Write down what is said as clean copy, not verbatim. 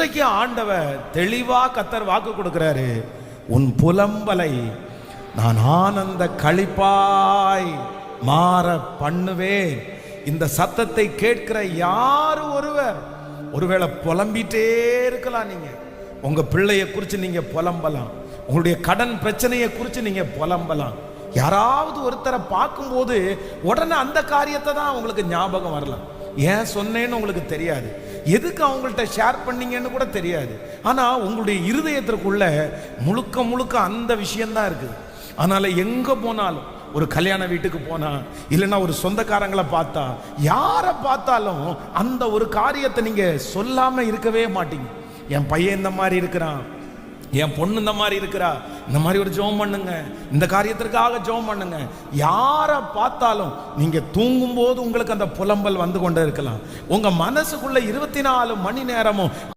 இன்றைக்கு ஆண்டவர் தெளிவா கர்த்தர் வாக்கு கொடுக்கிறாரு, உன் புலம்பலை நான் ஆனந்த களிப்பாய் மாற பண்ணுவேன். இந்த சத்தத்தை கேட்கிற யாரு ஒருவேளை புலம்பிட்டே இருக்கலாம். நீங்க உங்க பிள்ளைய குறித்து நீங்க புலம்பலாம், உங்களுடைய கடன் பிரச்சனையை குறித்து நீங்க புலம்பலாம். யாராவது ஒருத்தரை பார்க்கும்போது உடனே அந்த காரியத்தை தான் உங்களுக்கு ஞாபகம் வரலாம். ஏன் சொன்னேன்னு உங்களுக்கு தெரியாது, எதுக்கு அவங்கள்ட்ட ஷேர் பண்ணீங்கன்னு கூட தெரியாது. ஆனால் உங்களுடைய இருதயத்திற்குள்ள முழுக்க முழுக்க அந்த விஷயம்தான் இருக்குது. அதனால் எங்கே போனாலும், ஒரு கல்யாண வீட்டுக்கு போனா, இல்லைன்னா ஒரு சொந்தக்காரங்களை பார்த்தா, யாரை பார்த்தாலும் அந்த ஒரு காரியத்தை நீங்கள் சொல்லாமல் இருக்கவே மாட்டீங்க. என் பையன் இந்த மாதிரி இருக்கிறான், என் பொண்ணு இந்த மாதிரி இருக்கிறா, இந்த மாதிரி ஒரு ஜெபம் பண்ணுங்க, இந்த காரியத்திற்காக ஜெபம் பண்ணுங்க. யாரை பார்த்தாலும் நீங்க தூங்கும் போது உங்களுக்கு அந்த புலம்பல் வந்து கொண்டே இருக்கலாம். உங்க மனசுக்குள்ள 24 மணி நேரமும்